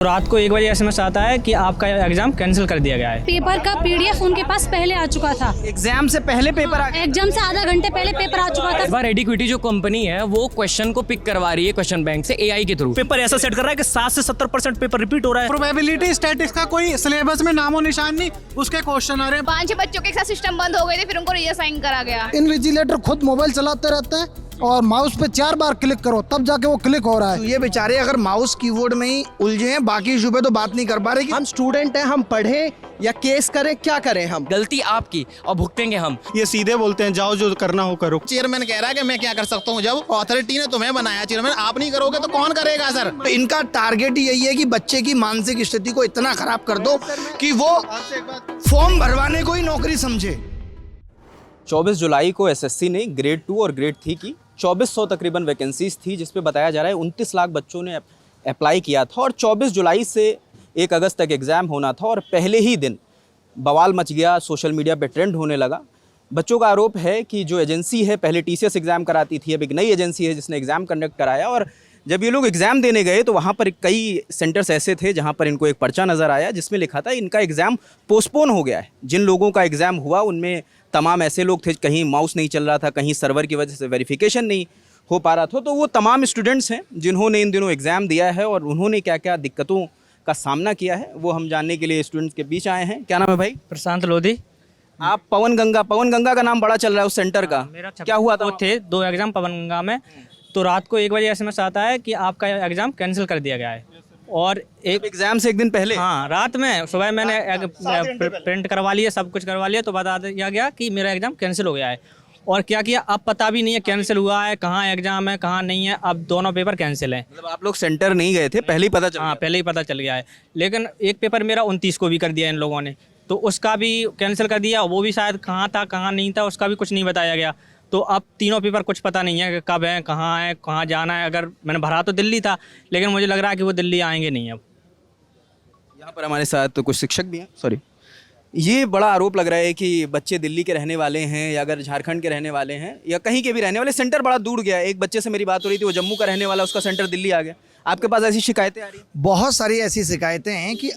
रात को 1 बजे एसएमएस आता है कि आपका एग्जाम कैंसिल कर दिया गया है। पेपर का पीडीएफ उनके पास पहले आ चुका था। एग्जाम से पहले पेपर आ गया। एग्जाम से आधा घंटे पहले पेपर आ चुका था। इस बार एडिक्विटी जो कंपनी है वो क्वेश्चन को पिक करवा रही है क्वेश्चन बैंक से एआई के थ्रू। पेपर ऐसा सेट कर रहा है कि 60 से 70% पेपर रिपीट हो रहा है। प्रोबेबिलिटी स्टैटिस्टिक्स का कोई सिलेबस में नामो निशान नहीं, उसके क्वेश्चन आ रहे हैं। 5-6 बच्चों के साथ सिस्टम बंद हो गए थे, फिर उनको रीअसाइन करा गया। इन्विजिलेटर खुद मोबाइल चलाते रहते हैं और माउस पे 4 बार क्लिक करो तब जाके वो क्लिक हो रहा है। ये बेचारे अगर माउस कीबोर्ड में ही उलझे हैं, बाकी इशू पे तो बात नहीं कर पा रहे। हम स्टूडेंट हैं, हम पढ़ें या केस करें, क्या करें हम? गलती आपकी और भुगतेंगे हम। ये सीधे बोलते हैं जाओ जो करना हो करो। चेयरमैन कह रहा है कि मैं क्या कर सकता हूँ, जब अथॉरिटी ने तुम्हें बनाया चेयरमैन, आप नहीं करोगे तो कौन करेगा सर। इनका टारगेट यही है कि बच्चे की मानसिक स्थिति को इतना खराब कर दो कि वो फॉर्म भरवाने को ही नौकरी समझे। 24 जुलाई को एसएससी ने ग्रेड 2 और ग्रेड 3 की 2400 तकरीबन वैकेंसीज थी, जिस पे बताया जा रहा है 29 लाख बच्चों ने अप्लाई किया था और 24 जुलाई से 1 अगस्त तक एग्ज़ाम होना था। और पहले ही दिन बवाल मच गया, सोशल मीडिया पे ट्रेंड होने लगा। बच्चों का आरोप है कि जो एजेंसी है पहले टीसीएस एग्ज़ाम कराती थी, अब एक नई एजेंसी है जिसने एग्ज़ाम कंडक्ट कराया। और जब ये लोग एग्ज़ाम देने गए तो वहाँ पर कई सेंटर्स ऐसे थे जहाँ पर इनको एक पर्चा नज़र आया जिसमें लिखा था इनका एग्ज़ाम पोस्टपोन हो गया है। जिन लोगों का एग्ज़ाम हुआ उनमें तमाम ऐसे लोग थे, कहीं माउस नहीं चल रहा था, कहीं सर्वर की वजह से वेरिफिकेशन नहीं हो पा रहा था। तो वो तमाम स्टूडेंट्स हैं जिन्होंने इन दिनों एग्ज़ाम दिया है और उन्होंने क्या क्या दिक्कतों का सामना किया है वो हम जानने के लिए स्टूडेंट्स के बीच आए हैं। क्या नाम है भाई? प्रशांत लोधी। आप पवन गंगा का नाम बड़ा चल रहा है उस सेंटर का, क्या हुआ था? वो थे 2 एग्जाम पवन गंगा में। तो रात को 1 बजे एसएमएस आता है कि आपका एग्जाम कैंसिल कर दिया गया है। और एक एग्ज़ाम से एक दिन पहले, हाँ, रात में सुबह मैंने प्रिंट करवा लिया, सब कुछ करवा लिया, तो बता दिया गया कि मेरा एग्जाम कैंसिल हो गया है। और क्या किया, अब पता भी नहीं है कैंसिल हुआ है, कहाँ एग्जाम है कहाँ नहीं है। अब दोनों पेपर कैंसिल हैं। मतलब आप लोग सेंटर नहीं गए थे, पहले ही पता चला? हाँ, पहले ही पता चल गया है। लेकिन एक पेपर मेरा 29 को भी कर दिया इन लोगों ने, तो उसका भी कैंसिल कर दिया। वो भी शायद कहाँ था कहाँ नहीं था उसका भी कुछ नहीं बताया गया। तो अब तीनों पेपर कुछ पता नहीं है कि कब है, कहाँ जाना है। अगर मैंने भरा तो दिल्ली था, लेकिन मुझे लग रहा है कि वो दिल्ली आएंगे नहीं। अब यहाँ पर हमारे साथ तो कुछ शिक्षक भी हैं। सॉरी, ये बड़ा आरोप लग रहा है कि बच्चे दिल्ली के रहने वाले हैं या अगर झारखंड के रहने वाले हैं या कहीं के भी रहने वाले, सेंटर बड़ा दूर गया है। एक बच्चे से मेरी बात हो रही थी, वो जम्मू का रहने वाला, उसका सेंटर दिल्ली आ गया। आपके पास ऐसी शिकायतें आ रही हैं? बहुत सारी ऐसी शिकायतें हैं कि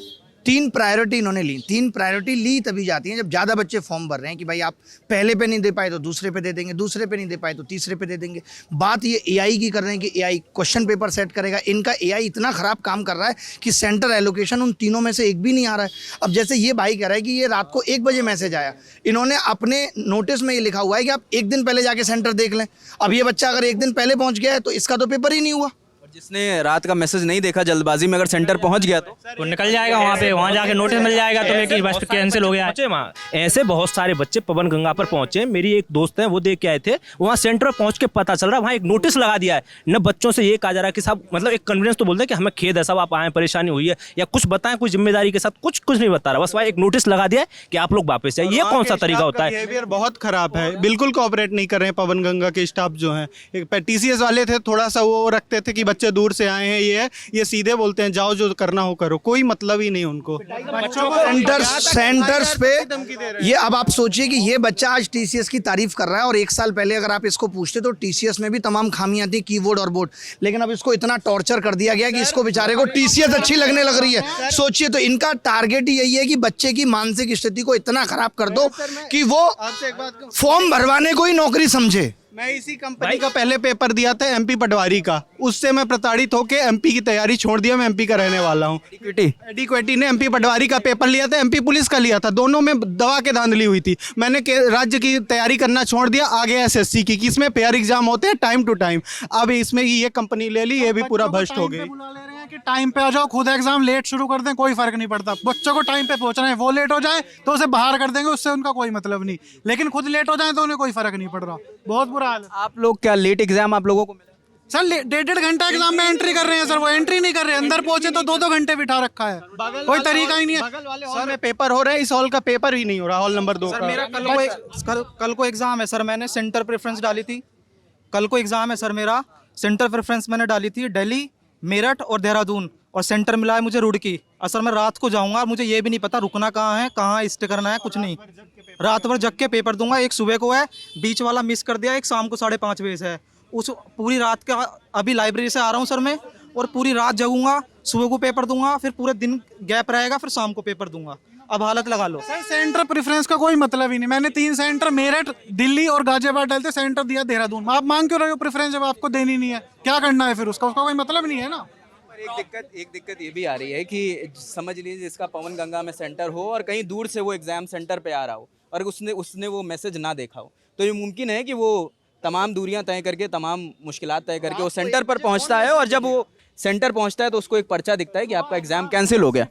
3 प्रायोरिटी इन्होंने ली। 3 प्रायोरिटी ली तभी जाती हैं जब ज़्यादा बच्चे फॉर्म भर रहे हैं कि भाई आप पहले पे नहीं दे पाए तो दूसरे पे दे देंगे, दूसरे पे नहीं दे पाए तो तीसरे पे दे देंगे। बात ये एआई की कर रहे हैं कि एआई क्वेश्चन पेपर सेट करेगा। इनका एआई इतना ख़राब काम कर रहा है कि सेंटर एलोकेशन उन तीनों में से एक भी नहीं आ रहा है। अब जैसे ये भाई कह रहा है कि ये रात को 1 बजे मैसेज आया, इन्होंने अपने नोटिस में ये लिखा हुआ है कि आप 1 दिन पहले जाके सेंटर देख लें। अब ये बच्चा अगर 1 दिन पहले पहुँच गया है तो इसका तो पेपर ही नहीं हुआ। जिसने रात का मैसेज नहीं देखा, जल्दबाजी में अगर सेंटर पहुंच गया तो निकल जाएगा वहाँ पे, वहाँ जाके नोटिस मिल जाएगा तुम्हें कि बस कैंसिल हो गया है। ऐसे बहुत सारे बच्चे पवन गंगा पर पहुंचे। मेरी एक दोस्त है, वो देख के आए थे, वहाँ सेंटर पर पहुंच के पता चल रहा है वहाँ एक नोटिस लगा दिया है। न बच्चों से ये कहा जा रहा है कि साहब, मतलब एक कन्विंस तो बोलते हैं कि हमें खेद है साहब, आप आए, परेशानी हुई है या कुछ बताएं, कुछ जिम्मेदारी के साथ कुछ नहीं बता रहा। बस वहाँ एक नोटिस लगा दिया है कि आप लोग वापस जाए। ये कौन सा तरीका होता है? बिहेवियर बहुत खराब है, बिल्कुल कोऑपरेट नहीं कर रहे हैं पवन गंगा के स्टाफ जो हैं। टीसीएस वाले थे, थोड़ा सा वो रखते थे कि बच्चे दूर से आए हैं, ये सीधे बोलते हैं जाओ जो करना हो करो, कोई मतलब ही नहीं उनको। सेंटर्स पे ये, अब आप सोचिए कि ये बच्चा आज टीसीएस की तारीफ कर रहा है और 1 साल पहले अगर आप इसको पूछते तो टीसीएस में भी तमाम खामियां थी, कीबोर्ड और बोर्ड। लेकिन अब इसको इतना टॉर्चर कर दिया गया कि इसको बेचारे को टीसीएस अच्छी लगने लग रही है। सोचिए, तो इनका टारगेट ही यही है कि बच्चे की मानसिक स्थिति को इतना खराब कर दो कि वो फॉर्म भरवाने को ही नौकरी समझे। मैं इसी कंपनी का पहले पेपर दिया था, एमपी पटवारी का। उससे मैं प्रताड़ित होकर एमपी की तैयारी छोड़ दिया। मैं एमपी का रहने वाला हूँ। एडिक्विटी ने एमपी पटवारी का पेपर लिया था, एमपी पुलिस का लिया था, दोनों में दवा के धांधली हुई थी। मैंने राज्य की तैयारी करना छोड़ दिया, आगे एसएससी की, इसमें पेयर एग्जाम होते हैं टाइम टू टाइम। अब इसमें ये कंपनी ले ली, ये भी पूरा भ्रष्ट हो गई। कि टाइम पे आ जाओ, खुद एग्जाम लेट शुरू कर दें, कोई फर्क नहीं पड़ता। बच्चों को टाइम पे पहुंचना है, वो लेट हो जाए तो उसे बाहर कर देंगे, उससे उनका कोई मतलब नहीं। लेकिन खुद लेट हो जाए तो उन्हें कोई फर्क नहीं पड़ रहा। बहुत बुरा हाल है। आप लोग क्या लेट एग्जाम आप लोगों को मिला? सर 1.5 घंटा एग्जाम में एंट्री कर रहे हैं सर, वो एंट्री नहीं कर रहे, अंदर पहुंचे तो 2-2 घंटे बिठा रखा है। कोई तरीका ही नहीं है। सर में पेपर हो रहा है, इस हॉल का पेपर ही नहीं हो रहा, हॉल नंबर 2 का। मेरा कल को एग्जाम है सर, मैंने सेंटर प्रेफरेंस डाली थी। कल को एग्जाम है सर मेरा, सेंटर प्रेफरेंस मैंने डाली थी दिल्ली, मेरठ और देहरादून, और सेंटर मिला है मुझे रुड़की। और सर मैं रात को जाऊंगा, मुझे ये भी नहीं पता रुकना कहाँ है, कहाँ स्टे करना है, कुछ नहीं। रात भर जग के पेपर दूंगा। एक सुबह को है, बीच वाला मिस कर दिया, एक शाम को 5:30 बजे से है। उस पूरी रात का अभी लाइब्रेरी से आ रहा हूँ सर मैं, और पूरी रात जगूंगा सुबह को पेपर दूंगा, फिर पूरे दिन गैप रहेगा, फिर शाम को पेपर दूंगा। अब हालत लगा लो। सर सेंटर प्रेफरेंस का कोई मतलब ही नहीं। मैंने 3 सेंटर मेरठ, दिल्ली और गाजियाबाद डालते, सेंटर दिया देहरादून। आप मांग क्यों रहे हो प्रेफरेंस जब आपको देनी नहीं है? क्या करना है फिर उसका कोई मतलब नहीं है ना। एक दिक्कत ये भी आ रही है कि समझ लीजिए जिसका पवन गंगा में सेंटर हो और कहीं दूर से वो एग्ज़ाम सेंटर पे आ रहा हो और उसने वो मैसेज ना देखा हो, तो ये मुमकिन है कि वो तमाम दूरियां तय करके, तमाम मुश्किलात तय करके वो सेंटर पर पहुंचता है और जब वो सेंटर पहुंचता है तो उसको एक पर्चा दिखता है कि आपका एग्जाम कैंसिल हो गया।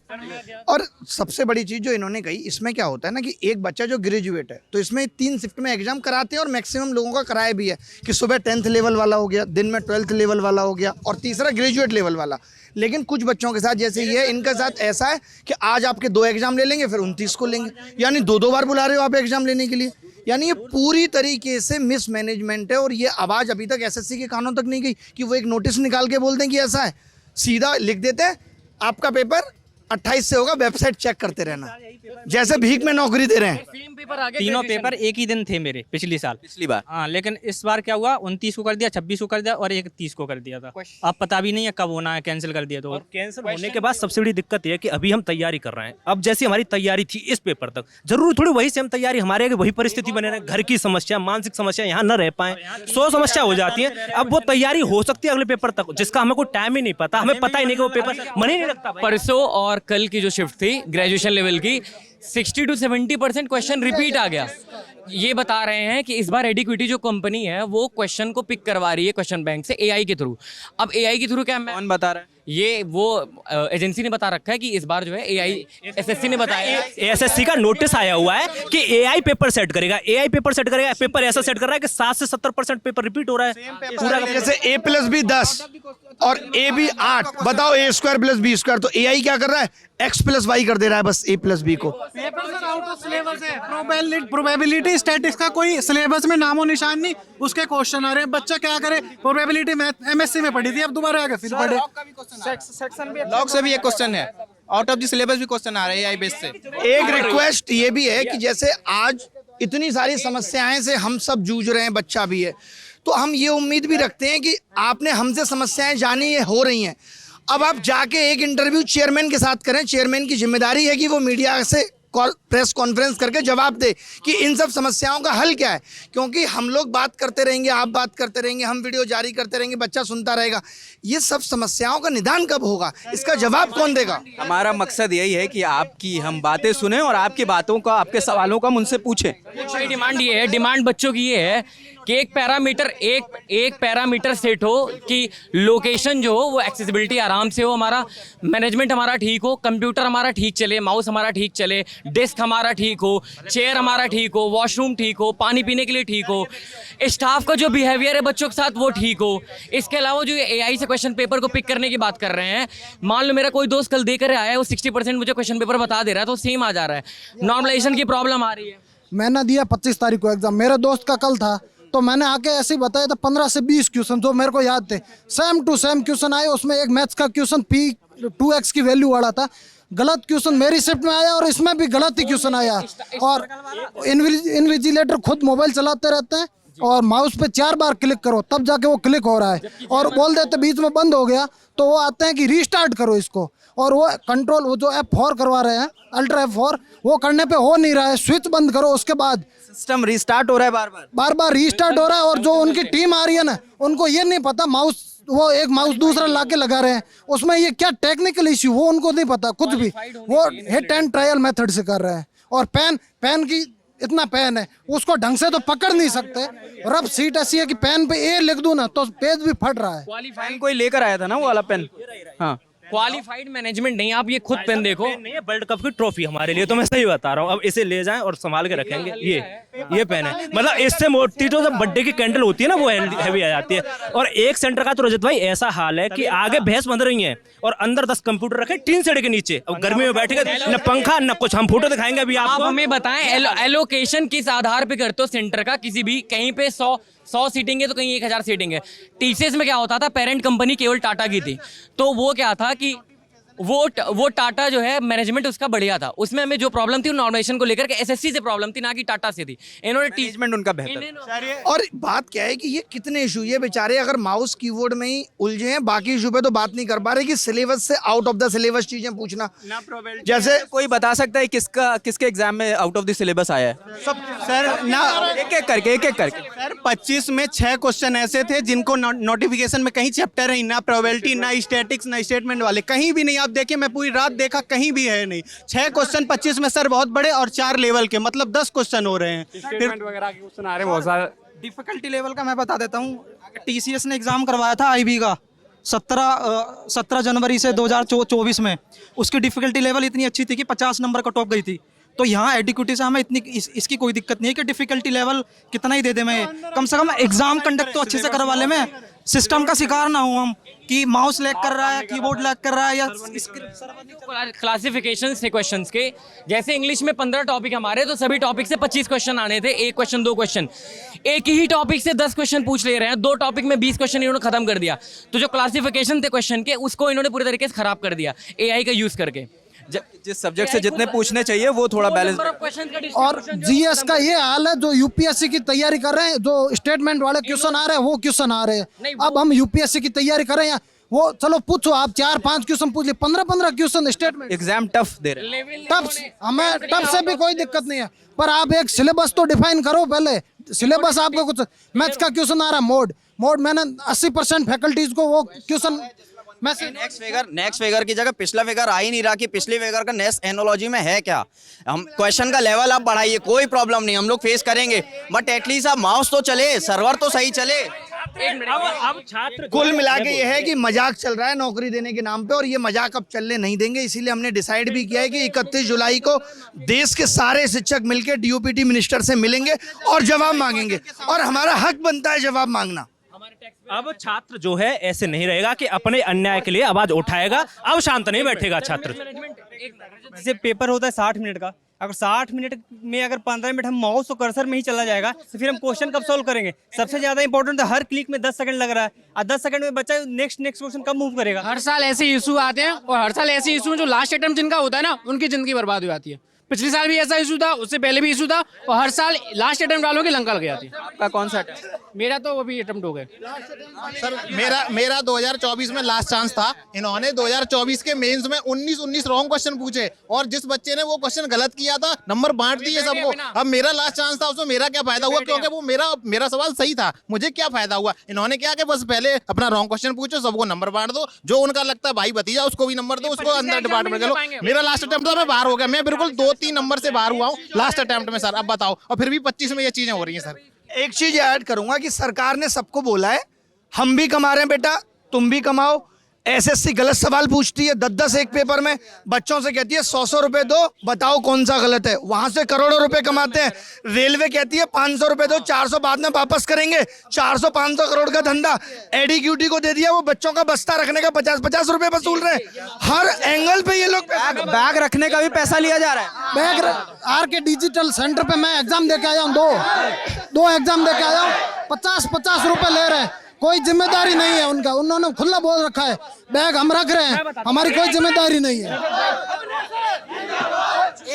और सबसे बड़ी चीज़ जो इन्होंने कही, इसमें क्या होता है ना कि एक बच्चा जो ग्रेजुएट है तो इसमें 3 शिफ्ट में एग्जाम कराते हैं और मैक्सिमम लोगों का कराया भी है कि सुबह 10th लेवल वाला हो गया, दिन में 12th लेवल वाला हो गया और तीसरा ग्रेजुएट लेवल वाला। लेकिन कुछ बच्चों के साथ जैसे ये, इनके साथ ऐसा है कि आज आपके 2 एग्जाम ले लेंगे, फिर 29 को लेंगे, यानी 2 बार बुला रहे हो आप एग्जाम लेने के लिए। यानी ये पूरी तरीके से मिसमैनेजमेंट है और ये आवाज़ अभी तक एसएससी के कानों तक नहीं गई कि वो एक नोटिस निकाल के बोलते हैं कि ऐसा है। सीधा लिख देते हैं आपका पेपर 28 से होगा, वेबसाइट चेक करते रहना, जैसे भीख में नौकरी दे रहे हैं। तीनों पेपर एक ही दिन थे मेरे पिछली बार। हाँ, लेकिन इस बार क्या हुआ, 29 को कर दिया, 26 को कर दिया और 31 को कर दिया था। अब पता भी नहीं है कब होना है, कैंसिल कर दिया तो। और कैंसिल होने के बाद सबसे बड़ी दिक्कत यह है कि अभी हम तैयारी कर रहे हैं। अब जैसी हमारी तैयारी थी इस पेपर तक, जरूर थोड़ी वही से हम तैयारी, हमारे आगे वही परिस्थिति बने रहे, घर की समस्या, मानसिक समस्या, यहाँ न रह पाए, 100 समस्या हो जाती है। अब वो तैयारी हो सकती है अगले पेपर तक, जिसका हमें कोई टाइम ही नहीं पता, हमें पता ही नहीं कि वो पेपर मन ही नहीं लगता। परसों और कल की जो शिफ्ट थी ग्रेजुएशन लेवल की, 60 to 70% क्वेश्चन रिपीट आ गया। ये बता रहे हैं कि इस बार एडिक्विटी जो कंपनी है वो क्वेश्चन को पिक करवा रही है क्वेश्चन बैंक से एआई के थ्रू। अब एआई के थ्रू क्या, कौन बता रहा है? ये वो एजेंसी ने बता रखा है कि इस बार जो है एआई, एसएससी ने बताया, एसएससी का नोटिस आया हुआ है कि एआई पेपर सेट करेगा, एआई पेपर सेट करेगा। पेपर ऐसा सेट कर रहा है कि 60 से 70% पेपर रिपीट हो रहा है पूरा। जैसे A+B 10 और AB 8, बताओ A² + B², तो AI क्या कर रहा है, X + Y कर दे रहा है बस A+B को। Paper sir out of syllabus है। प्रोबेबिलिटी स्टैटिस्टिक्स का कोई सिलेबस में नामो निशान नहीं, उसके क्वेश्चन आ रहे हैं। बच्चा क्या करे, प्रोबेबिलिटी मैथ एमएससी में पढ़ी थी, अब दोबारा आगे फिर पढ़े। लॉग से भी एक क्वेश्चन है, आउट ऑफ द सिलेबस भी क्वेश्चन आ रहे हैं AI बेस से। एक रिक्वेस्ट ये भी है कि जैसे आज इतनी सारी समस्याएं से हम सब जूझ रहे हैं, बच्चा भी है, तो हम ये उम्मीद भी रखते हैं कि आपने हमसे समस्याएं जानी, ये हो रही हैं। अब आप जाके एक इंटरव्यू चेयरमैन के साथ करें, चेयरमैन की जिम्मेदारी है कि वो मीडिया से प्रेस कॉन्फ्रेंस करके जवाब दे कि इन सब समस्याओं का हल क्या है। क्योंकि हम लोग बात करते रहेंगे, आप बात करते रहेंगे, हम वीडियो जारी करते रहेंगे, बच्चा सुनता रहेगा, ये सब समस्याओं का निदान कब होगा, इसका जवाब कौन देगा? हमारा मकसद यही है कि आपकी हम बातें सुने और आपकी बातों का, आपके सवालों का हम उनसे पूछें। डिमांड ये है, डिमांड बच्चों की ये है कि एक पैरामीटर सेट हो कि लोकेशन जो हो वो एक्सेसिबिलिटी आराम से हो, हमारा मैनेजमेंट हमारा ठीक हो, कंप्यूटर हमारा ठीक चले, माउस हमारा ठीक चले, डेस्क हमारा ठीक हो, चेयर हमारा ठीक हो, वॉशरूम ठीक हो, पानी पीने के लिए ठीक हो, स्टाफ का जो बिहेवियर है बच्चों के साथ वो ठीक हो। इसके अलावा जो एआई से क्वेश्चन पेपर को पिक करने की बात कर रहे हैं, मान लो मेरा कोई दोस्त कल दे कर आया है, वो 60% मुझे क्वेश्चन पेपर बता दे रहा है तो सेम आ जा रहा है, नॉर्मलाइजेशन की प्रॉब्लम आ रही है। मैंने दिया 25 तारीख को एग्जाम, मेरे दोस्त का कल था, तो मैंने आके ऐसे ही बताया था 15 से 20 क्वेश्चन जो मेरे को याद थे, सेम टू सेम क्वेश्चन आए। उसमें एक मैथ्स का क्वेश्चन P2x की वैल्यू वाला था, गलत क्वेश्चन मेरी शिफ्ट में आया और इसमें भी गलत ही क्वेश्चन आया। और इन्विजिलेटर खुद मोबाइल चलाते रहते हैं और माउस पे 4 बार क्लिक करो तब जाके वो क्लिक हो रहा है, और बोल देते बीच में बंद हो गया तो वो आते हैं कि रीस्टार्ट करो इसको, और वो कंट्रोल, वो जो F4 करवा रहे हैं, अल्ट्रा F4, वो करने पे हो नहीं रहा है, स्विच बंद करो, उसके बाद सिस्टम रीस्टार्ट हो रहा है, बार बार रीस्टार्ट हो रहा है। और जो उनकी टीम आ रही है ना, उनको ये नहीं पता, माउस वो एक माउस दूसरा लाके लगा रहे हैं, उसमें ये क्या टेक्निकल इश्यू वो उनको नहीं पता कुछ भी, वो हिट एंड ट्रायल मेथड से कर रहे हैं। और पेन की इतना पेन है, उसको ढंग से तो पकड़ नहीं सकते, रब सीट ऐसी है कि पेन पे ए लिख दूं ना तो पेज भी फट रहा है। क्वालीफाइंग कोई लेकर आया था ना वो वाला पेन, हाँ, क्वालिफाइड मैनेजमेंट नहीं, आप ये खुद पेन देखो, नहीं है वर्ल्ड कप की ट्रॉफी हमारे लिए, तो मैं सही बता रहा हूँ। अब इसे ले जाएं और संभाल के रखेंगे। ये पेन है, मतलब इससे मोटी तो जब बर्थडे की कैंडल होती है ना वो हैवी आ जाती है। और एक सेंटर का तो रजत भाई ऐसा हाल है कि आगे भैंस बंध रही है और अंदर 10 कंप्यूटर रखे टीन शेड के नीचे। अब गर्मी में बैठेगा न पंखा न कुछ, हम फोटो दिखाएंगे अभी आप आपको। हमें बताएं एलोकेशन किस आधार पे करते हो सेंटर का, किसी भी कहीं पे 100 सीटिंग है तो कहीं 1000 सीटिंग है। टीसीएस में क्या होता था, पेरेंट कंपनी केवल टाटा की थी, तो वो क्या था कि वो टाटा जो है मैनेजमेंट उसका बढ़िया था, उसमें हमें जो प्रॉब्लम थी वो नॉर्मेशन को लेकर के एसएससी से प्रॉब्लम थी, ना कि टाटा से थी। इन्होंने मैनेजमेंट उनका बेहतर। और बात क्या है कि ये कितने इशू, ये बेचारे अगर माउस कीबोर्ड में ही उलझे हैं, बाकी इशू पे तो बात नहीं कर पा रहे कि सिलेबस से आउट ऑफ द सिलेबस चीजें पूछना। जैसे कोई बता सकता है किसके एग्जाम में आउट ऑफ द सिलेबस आया है? सब सर ना एक एक करके सर 25 में 6 क्वेश्चन ऐसे थे जिनको नोटिफिकेशन में कहीं चैप्टर है ही ना, प्रोबेबिलिटी ना, स्टैटिक्स ना, स्टेटमेंट वाले कहीं भी नहीं। आप देखिए मैं पूरी रात देखा, कहीं भी है नहीं। 6 क्वेश्चन 25 में सर बहुत बड़े, और 4 लेवल के, मतलब 10 क्वेश्चन हो रहे हैं। फिर वगैरह के क्वेश्चन आ रहे हैं बहुत सारे। डिफिकल्टी लेवल का मैं बता देता हूँ। टीसीएस ने एग्जाम करवाया था आईबी का 17 जनवरी से 2024 में। उसकी डिफिकल्टी लेवल इतनी अच्छी थी कि 50 नंबर कट ऑफ गई थी। तो यहाँ एडिक्यूटी से हमें इसकी कोई दिक्कत नहीं है कि डिफिकल्टी लेवल कितना ही दे दे, मैं कम से कम एग्जाम कंडक्ट तो अच्छे से करवा ले, मैं सिस्टम का शिकार ना हूँ हम कि माउस लैग कर रहा है, कीबोर्ड लैग कर रहा है या क्लासिफिकेशन थे क्वेश्चंस के। जैसे इंग्लिश में 15 टॉपिक हमारे, तो सभी टॉपिक से 25 क्वेश्चन आने थे, 1 क्वेश्चन 2 क्वेश्चन। एक ही टॉपिक से 10 क्वेश्चन पूछ ले रहे हैं, 2 टॉपिक में 20 क्वेश्चन इन्होंने खत्म कर दिया। तो जो क्लासिफिकेशन थे क्वेश्चन के, उसको इन्होंने पूरी तरीके से खराब कर दिया एआई का यूज करके। जिस सब्जेक्ट से जितने पूछने चाहिए वो थोड़ा बैलेंस। और जीएस का ये हाल है, जो यूपीएससी की तैयारी कर रहे हैं, जो स्टेटमेंट वाले क्वेश्चन आ रहे हैं वो क्वेश्चन आ रहे हैं। अब हम यूपीएससी की तैयारी कर रहे हैं, वो चलो पूछो आप 4-5 क्वेश्चन पूछ लिए, 15 question statement. Exam tough they रहे हैं। हमें टफ से भी कोई दिक्कत नहीं है, पर आप एक सिलेबस तो डिफाइन करो पहले। सिलेबस आपको कुछ मैथ्स का क्वेश्चन आ रहा है, मोड मैंने 80% फैकल्टीज को वो क्वेश्चन नेक्स्ट फिगर की जगह पिछला फिगर आ ही नहीं रहा कि पिछले फिगर का नेक्स्ट एनोलॉजी में है क्या। हम क्वेश्चन का लेवल आप बढ़ाइए, कोई प्रॉब्लम नहीं, हम लोग फेस करेंगे, बट एटलीस्ट आप माउस तो चले, सर्वर तो सही चले। अब छात्र कुल मिला के ये है कि मजाक चल रहा है नौकरी देने के नाम पे, और ये मजाक अब चलने नहीं देंगे। इसीलिए हमने डिसाइड भी किया है कि 31 जुलाई को देश के सारे शिक्षक मिलकर डीओपीटी मिनिस्टर से मिलेंगे और जवाब मांगेंगे, और हमारा हक बनता है जवाब मांगना। अब छात्र जो है ऐसे नहीं रहेगा कि अपने अन्याय के लिए आवाज उठाएगा, अब शांत नहीं बैठेगा छात्र। जैसे पेपर होता है 60 मिनट का, अगर 60 मिनट में अगर 15 मिनट हम माउस और कर्सर में ही चला जाएगा तो फिर हम क्वेश्चन कब सॉल्व करेंगे? सबसे ज्यादा इंपॉर्टेंट है, हर क्लिक में 10 सेकंड लग रहा है, और 10 सेकंड में बच्चा नेक्स्ट क्वेश्चन कब मूव करेगा? हर साल ऐसे इशू आते हैं, और हर साल ऐसे इशू जो लास्ट अटेम्प्ट जिनका होता है ना, उनकी जिंदगी बर्बाद हो जाती है। पिछले साल भी ऐसा इशू था, उससे पहले भी इशू था, और हर साल लास्ट अटेम्प्ट वालों की लंका लग जाती है। आपका कौन सा अटेम्प्ट? मेरा तो अभी अटेम्प्ट हो गए सर। मेरा 2024 में लास्ट चांस था। इन्होंने 2024 के मेंस में 19 रॉन्ग क्वेश्चन पूछे, और जिस बच्चे ने वो क्वेश्चन गलत किया था नंबर बांट दिए सबको। अब मेरा लास्ट चांस था, उसमें मेरा क्या फायदा हुआ? क्योंकि वो मेरा सवाल सही था, मुझे क्या फायदा हुआ? इन्होंने क्या कि बस पहले अपना रॉन्ग क्वेश्चन पूछो, सबको नंबर बांट दो, जो उनका लगता है भाई भतीजा उसको भी नंबर दो, उसको अंदर डिपार्टमेंट चलो। मेरा लास्ट अटेम्प्ट था, मैं बाहर हो गया, मैं बिल्कुल 2-3 नंबर से बाहर हुआ हूँ लास्ट अटेम्प्ट में सर। अब बताओ, और फिर भी 25 में ये चीजें हो रही हैं सर। एक चीज ऐड करूंगा कि सरकार ने सबको बोला है हम भी कमा रहे हैं बेटा, तुम भी कमाओ। एसएससी गलत सवाल पूछती है 10-10 एक पेपर में, बच्चों से कहती है 100 रुपए दो, बताओ कौन सा गलत है। वहां से करोड़ों रुपए कमाते हैं। रेलवे कहती है 500 रुपए दो, 400 बाद में वापस करेंगे। 400-500 करोड़ का धंधा एडीक्यूटी को दे दिया, वो बच्चों का बस्ता रखने का 50-50 रुपए वसूल रहे हैं। हर एंगल पे ये लोग बैग रखने का भी पैसा लिया जा रहा है। बैग आर के डिजिटल सेंटर पे मैं एग्जाम दे के आया हूँ, दो एग्जाम दे के आया हूँ, 50-50 रुपए ले रहे हैं। कोई जिम्मेदारी नहीं है उनका, उन्होंने खुला बोल रखा है बैग हम रख रहे हैं, हमारी कोई जिम्मेदारी नहीं है।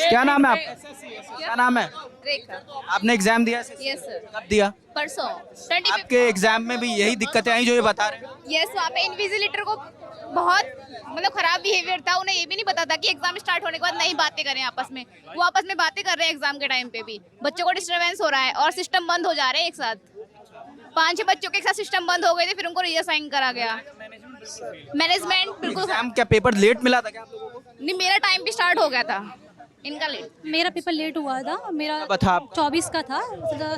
क्या नाम है आपका? क्या नाम है? रेखा। आपने एग्जाम दिया? Yes sir. कब दिया? परसों। आपके एग्जाम में भी यही दिक्कतें आई जो ये बता रहे हैं? यस, वहाँ पे इन्विजिलेटर को बहुत मतलब खराब बिहेवियर था। उन्हें ये भी नहीं पता था कि एग्जाम स्टार्ट होने के बाद नहीं बातें करें आपस में। वो आपस में बातें कर रहे हैं एग्जाम के टाइम पे भी। बच्चों को डिस्टर्बेंस हो रहा है और सिस्टम बंद हो जा रहे हैं एक साथ। 5-6 बच्चों के एक साथ सिस्टम बंद हो गए थे, फिर उनको रीअसाइन करा गया। मैनेजमेंट बिल्कुल। एग्जाम क्या पेपर लेट मिला था क्या आप लोगों को? नहीं, मेरा टाइम भी स्टार्ट हो गया था, इनका लेट। मेरा पेपर लेट हुआ था, मेरा कब था? 24 का था,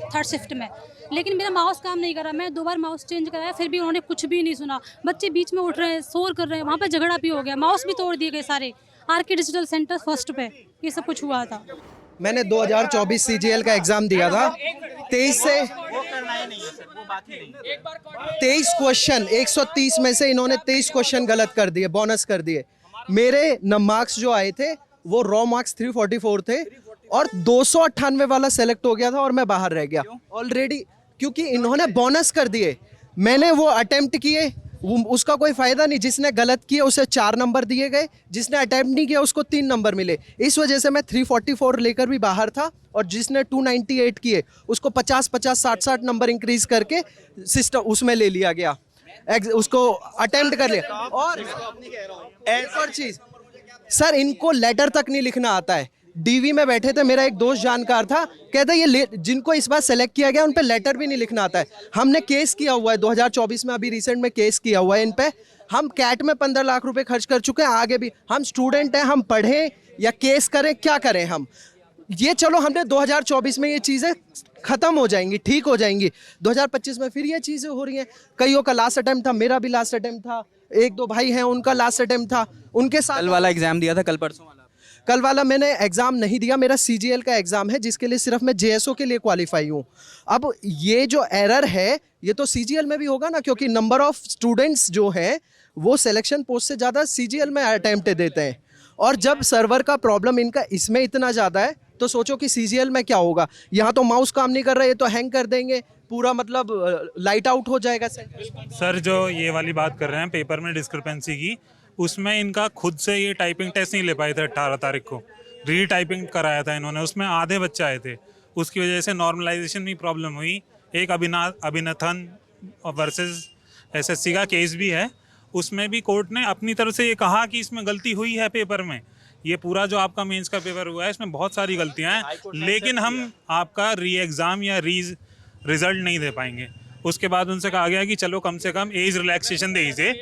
3rd शिफ्ट में। लेकिन मेरा माउस काम नहीं कर रहा, मैं 2 बार माउस चेंज कराया, फिर भी उन्होंने कुछ भी नहीं सुना। बच्चे बीच में उठ रहे हैं, शोर कर रहे हैं, वहाँ पे झगड़ा भी हो गया, माउस भी तोड़ दिए गए सारे। आर के डिजिटल सेंटर फर्स्ट पे ये सब कुछ हुआ था। मैंने 2024 सीजीएल का एग्जाम दिया था। 23 क्वेश्चन 130 में से इन्होंने 23 क्वेश्चन गलत कर दिए, बोनस कर दिए। मेरे मार्क्स जो आए थे वो रॉ मार्क्स 344 थे, और 298 वाला सेलेक्ट हो गया था और मैं बाहर रह गया ऑलरेडी, क्योंकि इन्होंने बोनस कर दिए। मैंने वो अटेम्प्ट किए, उसका कोई फायदा नहीं। जिसने गलत किया उसे 4 नंबर दिए गए, जिसने अटेम्प्ट नहीं किया उसको 3 नंबर मिले। इस वजह से मैं 344 लेकर भी बाहर था, और जिसने 298 किए उसको 50-50, 60-60 नंबर इंक्रीज करके सिस्टम उसमें ले लिया गया, उसको अटेम्प्ट कर लिया। और एक और चीज सर, इनको लेटर तक नहीं लिखना आता है। डीवी में बैठे थे, मेरा एक दोस्त जानकार था, कहता ये जिनको इस बार सेलेक्ट किया गया उन पे लेटर भी नहीं लिखना आता है। हमने केस किया हुआ है 2024 में, अभी रिसेंट में केस किया हुआ है इन पे। हम कैट में 15 लाख रुपए खर्च कर चुके हैं, आगे भी हम स्टूडेंट हैं, हम पढ़ें या केस करें, क्या करें हम। ये चलो हमने 2024 में ये चीज़ें खत्म हो जाएंगी, ठीक हो जाएंगी। 2025 में फिर ये चीज़ें हो रही हैं। कईयों का लास्ट अटेम्प्ट था, मेरा भी लास्ट अटेम्प्ट था, 1-2 भाई हैं उनका लास्ट अटेम्प्ट था, उनके साथ। कल वाला एग्जाम दिया था, कल परसों वाला? कल वाला मैंने एग्ज़ाम नहीं दिया, मेरा CGL का एग्ज़ाम है जिसके लिए सिर्फ मैं JSO के लिए क्वालिफाई हूँ। अब ये जो एरर है ये तो CGL में भी होगा ना, क्योंकि नंबर ऑफ स्टूडेंट्स जो हैं वो सिलेक्शन पोस्ट से ज़्यादा CGL में अटैम्प्ट देते हैं। और जब सर्वर का प्रॉब्लम इनका इसमें इतना ज़्यादा है तो सोचो कि CGL में क्या होगा। यहाँ तो माउस काम नहीं कर रहा है, ये तो हैंग कर देंगे पूरा, मतलब लाइट आउट हो जाएगा। सर जो ये वाली बात कर रहे हैं पेपर में डिस्क्रिपेंसी की, उसमें इनका खुद से ये टाइपिंग टेस्ट नहीं ले पाए थे 18 तारीख को, रीटाइपिंग कराया था इन्होंने, उसमें आधे बच्चे आए थे, उसकी वजह से नॉर्मलाइजेशन में प्रॉब्लम हुई। एक अभिनथन वर्सेस SSC का केस भी है, उसमें भी कोर्ट ने अपनी तरफ से ये कहा कि इसमें गलती हुई है पेपर में। ये पूरा जो आपका मेंस का पेपर हुआ है इसमें बहुत सारी गलतियां हैं, लेकिन हम आपका री एग्ज़ाम या रिजल्ट नहीं दे पाएंगे। उसके बाद उनसे कहा गया कि चलो कम से कम एज रिलैक्सेशन दे दीजिए।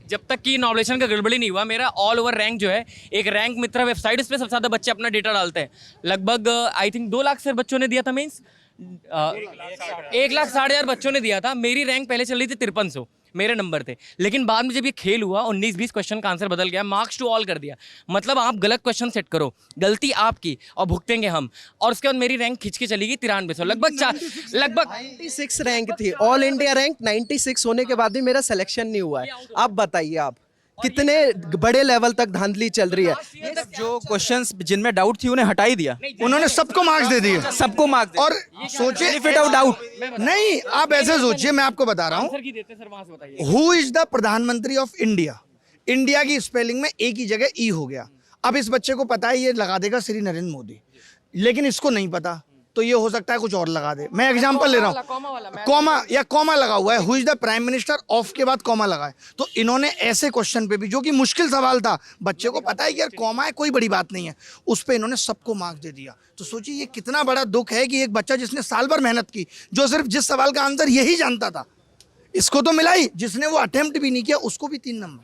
जब तक कि नॉमिनेशन का गड़बड़ी नहीं हुआ, मेरा ऑल ओवर रैंक जो है, एक रैंक मित्रा वेबसाइट, इस पे सबसे ज़्यादा बच्चे अपना डेटा डालते हैं। लगभग आई थिंक 2 लाख से बच्चों ने दिया था मीन्स 1,60,000 बच्चों ने दिया था। मेरी रैंक पहले चल रही थी 5300, मेरे नंबर थे। लेकिन बाद में जब ये खेल हुआ 19-20 क्वेश्चन का आंसर बदल गया, मार्क्स टू ऑल कर दिया। मतलब आप गलत क्वेश्चन सेट करो, गलती आपकी, और भुगतेंगे हम। और उसके बाद मेरी रैंक खिंच के चली गई 9300, लगभग 96 रैंक थी, ऑल इंडिया रैंक 96 होने के बाद भी मेरा सिलेक्शन नहीं हुआ है। अब बताइए आप कितने बड़े लेवल तक धांधली चल रही है। जो क्वेश्चंस जिनमें डाउट थी उन्हें हटा ही दिया, उन्होंने सबको मार्क्स दे दिए, सबको मार्क्स। और सोचिए बेनिफिट ऑफ डाउट नहीं, आप ऐसे सोचिए, मैं आपको बता रहा हूँ, हु इज द प्रधानमंत्री ऑफ इंडिया। इंडिया की स्पेलिंग में एक ही जगह ई हो गया। अब इस बच्चे को पता है ये लगा देगा श्री नरेंद्र मोदी, लेकिन इसको नहीं पता, तो ये हो सकता है कुछ और लगा दे। मैं एग्जांपल ले रहा हूँ, कॉमा या कॉमा लगा हुआ है, who is the prime minister of के बाद कॉमा लगा है। तो इन्होंने ऐसे क्वेश्चन पे भी, जो कि मुश्किल सवाल था, बच्चे को पता है कि यार कॉमा है, कोई बड़ी बात नहीं है, उस पे इन्होंने सबको मार्क्स दे दिया। तो सोचिए ये कितना बड़ा दुख है कि एक बच्चा जिसने साल भर मेहनत की, जो सिर्फ जिस सवाल का आंसर यही जानता था, इसको तो मिला ही, जिसने वो अटेम्प्ट भी नहीं किया उसको भी 3 नंबर,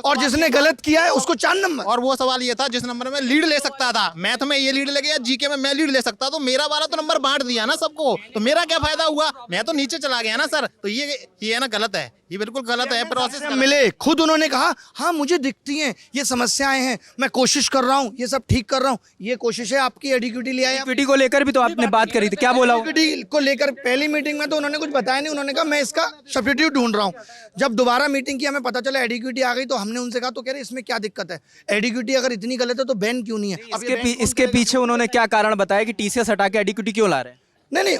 और जिसने गलत किया है उसको 4 नंबर। और वो सवाल ये था जिस नंबर में लीड ले सकता था, मैथ में ये लीड ले गया, जीके में मैं लीड ले सकता, तो मेरा वाला तो नंबर बांट दिया ना सबको, तो मेरा क्या फायदा हुआ, मैं तो नीचे चला गया ना सर। तो ये है ना गलत है, ये बिल्कुल गलत है प्रोसेस। मिले खुद उन्होंने कहा हाँ मुझे दिखती हैं ये समस्याएं हैं, मैं कोशिश कर रहा हूँ ये सब ठीक कर रहा हूँ। ये कोशिश है आपकी, एडिक्विटी ले आया। एडिक्विटी को लेकर भी तो आपने बात करी थी, क्या बोला? एडिक्विटी को लेकर पहली मीटिंग में तो उन्होंने कुछ बताया नहीं, उन्होंने कहा मैं इसका सब्स्टिट्यूट ढूंढ रहा हूँ। जब दोबारा मीटिंग की हमें पता चला एडिक्विटी आ गई, तो हमने उनसे कहा तो कह रहे इसमें क्या दिक्कत है, एडिक्विटी अगर इतनी गलत है तो बैन क्यों नहीं है। इसके पीछे उन्होंने क्या कारण बताया कि TCS हटा के एडिक्विटी क्यों ला रहे हैं? नहीं,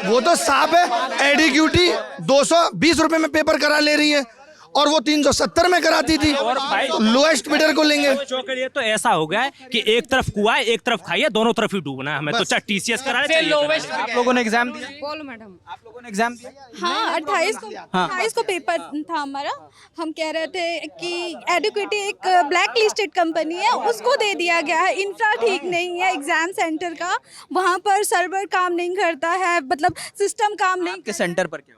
वो तो साफ है, एडिक्विटी 220 रुपए में पेपर करा ले रही है, और वो 370 में कराती थी, और लोएस्ट बिडर को लेंगे। बच्चों के लिए तो ऐसा हो गया है कि एक तरफ कुआं है, एक तरफ खाई है, दोनों तरफ ही डूबना है हमें। तो चाहे TCS कराना चाहिए। आप लोगों ने एग्जाम दिया? बोलो मैडम। आप लोगों ने एग्जाम दिया? हाँ, 28 को पेपर था हमारा। हम कह रहे थे कि एडुकेटी एक ब्लैक लिस्टेड कंपनी है, उसको दे दिया गया है। इंफ्रा ठीक नहीं है एग्जाम सेंटर का, वहाँ पर सर्वर काम नहीं करता है, मतलब सिस्टम काम नहीं। आपके सेंटर पर क्या हुआ?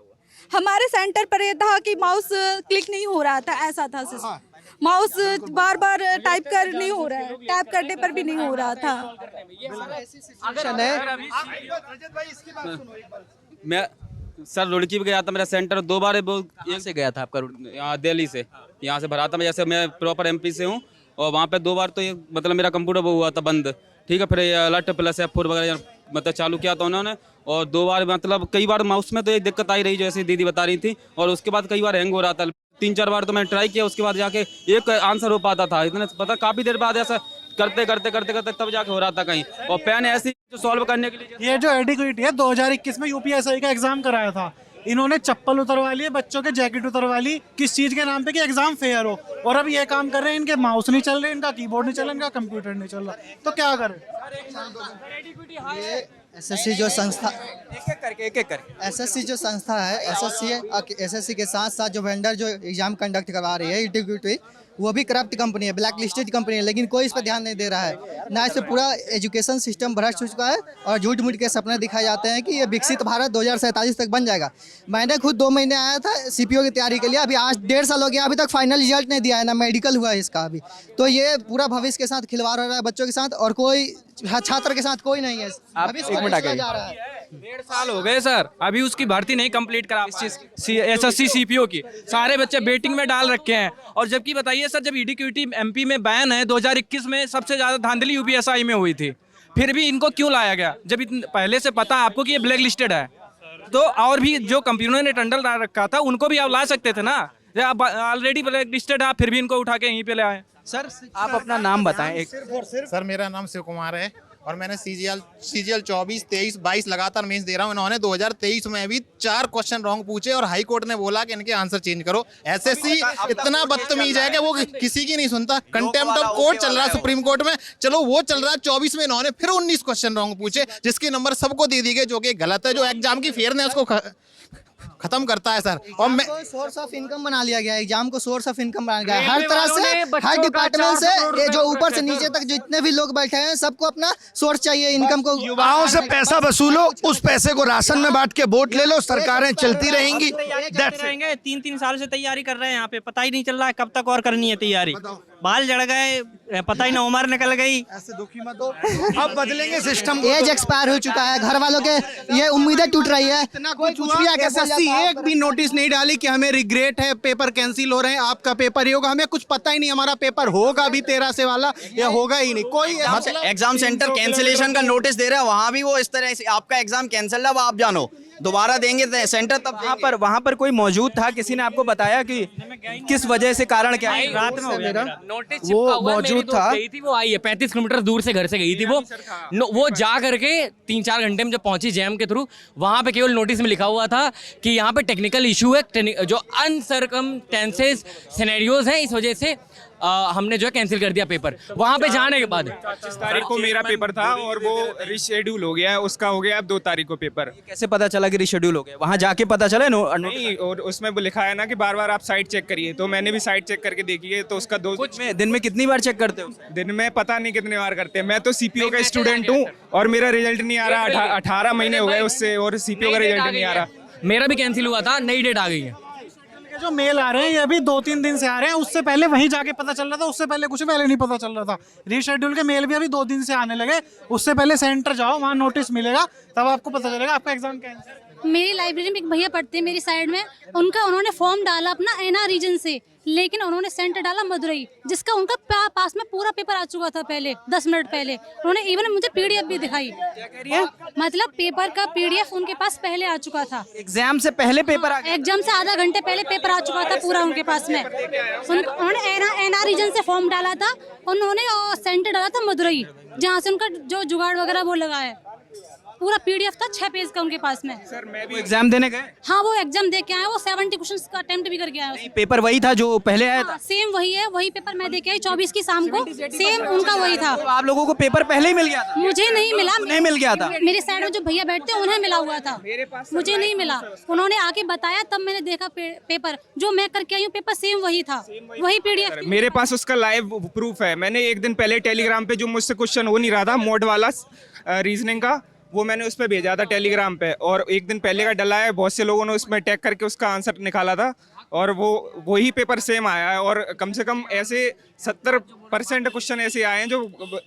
हमारे सेंटर पर ये था कि माउस क्लिक नहीं हो रहा था, ऐसा था सिस्टम। माउस बार बार टाइप कर नहीं हो रहा है, टाइप करने पर भी नहीं हो रहा था। मैं सर रुड़की भी गया था, मेरा सेंटर 2 बार यहाँ से गया था आपका? यहाँ दिल्ली से, यहाँ से भरा था मैं, जैसे मैं प्रॉपर MP से हूँ, और वहाँ पे 2 बार तो ये मतलब मेरा कंप्यूटर वो हुआ था बंद, ठीक है। फिर अलर्ट प्लस F4 वगैरह मतलब चालू किया था उन्होंने, और 2 बार मतलब कई बार माउस में तो एक दिक्कत आई रही, जैसे दीदी बता रही थी, और उसके बाद कई बार हैंग हो रहा था। 3-4 बार तो मैंने ट्राई किया, उसके बाद जाके एक आंसर हो पाता था, इतने पता काफ़ी देर बाद ऐसा करते तब जाके हो रहा था कहीं। और पेन ऐसी जो सॉल्व करने के लिए, ये जो एडिक्विटी है 2021 में UPSI का एग्जाम कराया था, इन्होंने चप्पल उतरवा लिए, बच्चों के जैकेट उतरवा ली, किस चीज़ के नाम पे कि एग्जाम फेयर हो। और अब ये काम कर रहे हैं, इनके माउस नहीं चल रहे, इनका कीबोर्ड नहीं चल रहा, इनका कंप्यूटर नहीं चल रहा, तो क्या करें। एसएससी जो संस्था एक एक करके एसएससी जो संस्था है, एसएससी के साथ साथ जो वेंडर जो एग्जाम कंडक्ट करवा रही है इंटीग्रिटी, वो भी करप्ट कंपनी है, ब्लैक लिस्टेड कंपनी है, लेकिन कोई इस पर ध्यान नहीं दे रहा है। ना इस पर पूरा एजुकेशन सिस्टम भ्रष्ट हो चुका है और झूठ मूठ के सपने दिखाए जाते हैं कि ये विकसित भारत 2047 तक बन जाएगा। मैंने खुद 2 महीने आया था सीपीओ की तैयारी के लिए, अभी आज 1.5 साल हो गया, अभी तक फाइनल रिजल्ट नहीं दिया है, ना मेडिकल हुआ है इसका अभी। तो ये पूरा भविष्य के साथ खिलवाड़ हो रहा है बच्चों के साथ, और कोई छात्र के साथ कोई नहीं है। अभी एक मिनट आगे जा रहा है। 1.5 साल हो गए सर, अभी उसकी भर्ती नहीं कंप्लीट करा एसएससी सीपीओ की। सारे बच्चे बेटिंग में डाल रखे हैं। और जबकि बताइए सर, जब ईडीक्यूटी एमपी में बैन है 2021 में, सबसे ज्यादा धांधली यूपीएसआई में हुई थी, फिर भी इनको क्यों लाया गया जब पहले से पता आपको कि ये ब्लैक लिस्टेड है। तो और भी जो कंपनियों ने टेंडर डाल रखा था उनको भी आप ला सकते थे ना, आप ऑलरेडी ब्लैक लिस्टेड है, फिर भी इनको उठा के यहीं पे ले आए। सर आप अपना नाम बताएं एक। सर मेरा नाम शिव कुमार है और मैंने सीजीएल 24, 23, 22 लगातार मेंस दे रहा हूं। इन्होंने 2023 में भी 4 क्वेश्चन रॉन्ग पूछे और हाई कोर्ट ने बोला कि इनके आंसर चेंज करो। एसएससी इतना बदतमीज है कि वो किसी की नहीं सुनता। कंटेम्प्ट ऑफ कोर्ट चल रहा है सुप्रीम कोर्ट में, चलो वो चल रहा है। 24 में इन्होंने फिर 19 क्वेश्चन रॉन्ग पूछे, जिसके नंबर सबको दे दी गए, जो कि गलत है, जो एग्जाम की फेयरनेस को खत्म करता है सर। और मैं सोर्स ऑफ इनकम बना लिया गया है, एग्जाम को सोर्स ऑफ इनकम बनाया गया है। हर तरह से, हर डिपार्टमेंट से, ये जो ऊपर से नीचे तक जितने भी लोग बैठे हैं, सबको अपना सोर्स चाहिए इनकम को। युवाओं से पैसा वसूलो, उस पैसे को राशन में बांट के वोट ले लो, सरकारें चलती रहेंगी। 3-3 साल से तैयारी कर रहे हैं यहाँ पे, पता ही नहीं चल रहा है कब तक और करनी है तैयारी। बाल जड़ गए, पता ही ना उम्र निकल गई। ऐसे दुखी मत हो, अब बदलेंगे सिस्टम। एज एक्सपायर हो चुका है, घर वालों के ये उम्मीदें टूट रही है। कोई कुछ भी आके एसएससी एक भी नोटिस नहीं डाली कि हमें रिग्रेट है, पेपर कैंसिल हो रहे हैं, आपका पेपर ही होगा। हमें कुछ पता ही नहीं, हमारा पेपर होगा भी 13 से वाला या होगा ही नहीं। कोई एग्जाम सेंटर कैंसिलेशन का नोटिस दे रहा है, वहाँ भी वो इस तरह से आपका एग्जाम कैंसिल है, आप जानो दोबारा देंगे सेंटर तब। वहाँ पर कोई मौजूद था, किसी ने आपको बताया कि किस वजह से, कारण क्या है? रात में हो गया नोटिस वो मौजूद था, गई थी, वो आई है 35 किलोमीटर दूर से घर से गई थी वो जा करके 3-4 घंटे में जब पहुंची जैम के थ्रू, वहां पे केवल नोटिस में लिखा हुआ था कि यहाँ पे टेक्निकल इशू है, जो अनसर्कमस्टेंसेस सिनेरियोज हैं, इस वजह से हमने जो है कैंसिल कर दिया पेपर। वहां पे जाने के बाद 25 तारीख को मेरा पेपर था और वो रिशेड्यूल हो गया है, उसका हो गया अब 2 तारीख को पेपर। कैसे पता चला कि रिशेड्यूल हो गया? वहाँ जाके पता चला? नहीं, और उसमें वो लिखा है ना कि बार बार आप साइट चेक करिए, तो मैंने भी साइट चेक करके देखी है, तो उसका दिन में कितनी बार चेक करते हो? दिन में पता नहीं कितनी बार करते हैं। मैं तो सीपीओ का स्टूडेंट हूँ और मेरा रिजल्ट नहीं आ रहा, 18 महीने हो गए उससे, और सीपीओ का रिजल्ट नहीं आ रहा। मेरा भी कैंसिल हुआ था, नई डेट आ गई है। जो मेल आ रहे हैं ये भी 2-3 दिन से आ रहे हैं, उससे पहले वहीं जाके पता चल रहा था, उससे पहले कुछ पहले नहीं पता चल रहा था। रीशेड्यूल के मेल भी अभी 2 दिन से आने लगे, उससे पहले सेंटर जाओ, वहाँ नोटिस मिलेगा, तब आपको पता चलेगा आपका एग्जाम कैंसिल। मेरी लाइब्रेरी में एक भैया पढ़ते हैं मेरी साइड में, उन्होंने फॉर्म डाला अपना एनआर रीजन से, लेकिन उन्होंने सेंटर डाला मदुरई, जिसका उनका पास में पूरा पेपर आ चुका था पहले 10 मिनट पहले। उन्होंने इवन मुझे पीडीएफ भी दिखाई। क्या कह रही है? मतलब पेपर का पीडीएफ उनके पास पहले आ चुका था। एग्जाम से पहले पेपर आ गया? एग्जाम से आधा घंटे पहले पेपर आ चुका था पूरा उनके पास में। उन्होंने एनआर रीजन से फॉर्म डाला था, उन्होंने सेंटर डाला था मदुरई, जहाँ से उनका जो जुगाड़ वगैरह वो लगा है। पूरा पीडीएफ था 6 पेज का उनके पास में। सर मैं भी एग्जाम देने गए? हाँ, वो एग्जाम दे के आए, वो 70 क्वेश्चंस का अटेम्प्ट भी करके आए। पेपर वही था जो पहले आया था? सेम वही है, वही पेपर मैं दे के आई 24 की शाम को, सेम उनका वही था। तो आप लोगों को पेपर पहले ही मिल गया था? मुझे नहीं मिला। नहीं मिल गया था? मेरे साइड में जो भैया बैठते हैं उन्हें मिला हुआ था, मुझे नहीं मिला। उन्होंने आके बताया, तब मैंने देखा पेपर जो मैं करके आई हूँ, पेपर सेम वही था, वही पीडीएफ। मेरे पास उसका लाइव प्रूफ है। मैंने एक दिन पहले टेलीग्राम पे जो मुझसे क्वेश्चन हो नहीं रहा था मोड वाला रीजनिंग का, वो मैंने उस पर भेजा था टेलीग्राम पे, और एक दिन पहले का डला है, बहुत से लोगों ने उसमें टैग करके उसका आंसर निकाला था, और वही पेपर सेम आया है। और कम से कम ऐसे 70% क्वेश्चन ऐसे आए हैं जो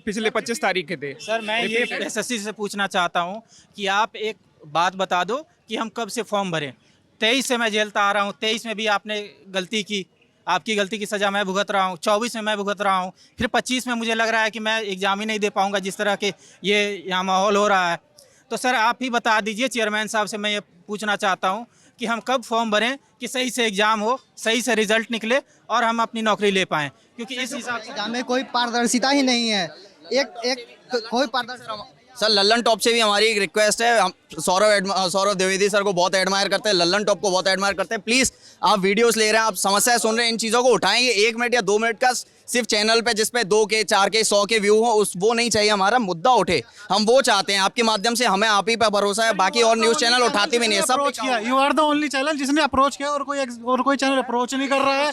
पिछले 25 तारीख के थे। सर मैं ये एसएससी से पूछना चाहता हूँ कि आप एक बात बता दो कि हम कब से फॉर्म भरें। 23 से मैं झेलता आ रहा हूँ, 23 में भी आपने गलती की, आपकी गलती की सज़ा मैं भुगत रहा हूँ, 24 में मैं भुगत रहा हूँ, फिर 25 में मुझे लग रहा है कि मैं एग्ज़ाम ही नहीं दे पाऊँगा, जिस तरह के ये यहाँ माहौल हो रहा है। तो सर आप ही बता दीजिए, चेयरमैन साहब से मैं ये पूछना चाहता हूँ कि हम कब फॉर्म भरें कि सही से एग्ज़ाम हो, सही से रिजल्ट निकले और हम अपनी नौकरी ले पाएँ, क्योंकि इस हिसाब से एग्जाम में कोई पारदर्शिता ही नहीं है। कोई पारदर्शिता सर लल्लन टॉप से भी हमारी एक रिक्वेस्ट है, हम सौरभ द्विवेदी सर को बहुत एडमायर करते हैं, लल्लन टॉप को बहुत एडमायर करते हैं। प्लीज़ आप वीडियोस ले रहे हैं, आप समस्याएं सुन रहे हैं, इन चीज़ों को उठाएं। ये 1 मिनट या 2 मिनट का सिर्फ चैनल पे जिसपे 2 के 4 के 100 के व्यू हो, उस वो नहीं चाहिए। हमारा मुद्दा उठे, हम वो चाहते हैं। आपके माध्यम से हमें आप ही पे भरोसा है, बाकी और न्यूज़ चैनल उठाते भी नहीं है। सब you are the only channel जिसने अप्रोच किया, और कोई चैनल अप्रोच नहीं कर रहा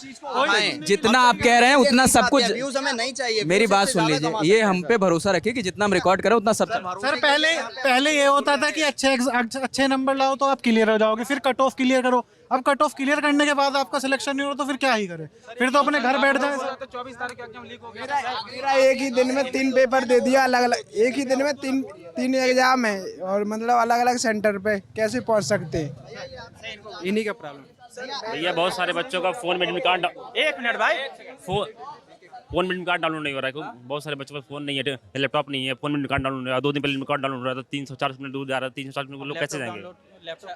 है। जितना आप कह रहे हैं उतना सब कुछ व्यूज हमें नहीं चाहिए। मेरी बात सुन लीजिए, ये हम पे भरोसा रखिए कि जितना हम रिकॉर्ड करें उतना सब सर पहले ये होता था कि अच्छे नंबर लाओ तो आप क्लियर हो जाओगे, फिर कट ऑफ क्लियर करो। अब कट ऑफ क्लियर करने के बाद आपका सिलेक्शन नहीं हो तो फिर क्या ही करे, फिर तो अपने घर बैठ जाए। 24 तारीख को एग्जाम लीक हो गया। मेरा एक ही दिन में 3 पेपर दे दिया, अलग अलग एक ही दिन में तीन एग्जाम है, और मतलब अलग अलग सेंटर पे कैसे पहुंच सकते हैं, इन्हीं का प्रॉब्लम। भैया बहुत सारे बच्चों का फोन में एडमिट कार्ड, 1 मिनट भाई, फोन में एडमिट कार्ड डाउनलोड नहीं हो रहा है। बहुत सारे बच्चों का फोन नहीं है, लैपटॉप नहीं है, फोन में एडमिट कार्ड डाउनलोड हो रहा है। 2 दिन पहले एडमिट कार्ड डाउनलोड हो रहा था, 340 मिनट दूर जा रहा है, 340 मिनट लोग कैसे जाएंगे?